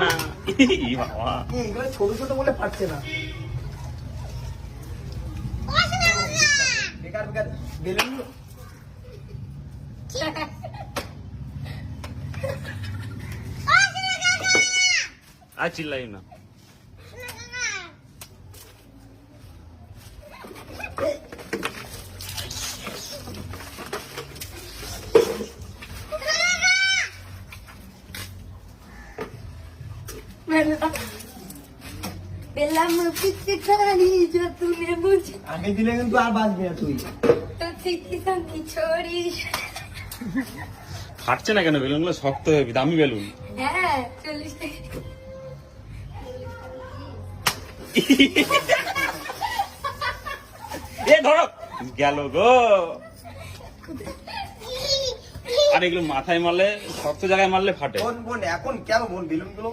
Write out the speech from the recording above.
না বাবা এগুলো ছোট ছোট বলে ফাটছে না। বেকার বেকার বেলুন আর চিল্লাই না। আগে দিলে কিন্তু আর বাঁচবি না তুই। ফাটছে না কেন? বেলুন গুলো শক্ত হবে, দামি বেলুন। এ ধরো গেল গো। আর এগুলো মাথায় মারলে, শক্ত জায়গায় মারলে ফাটে। বোন বোন এখন কেন বোন বেলুন গুলো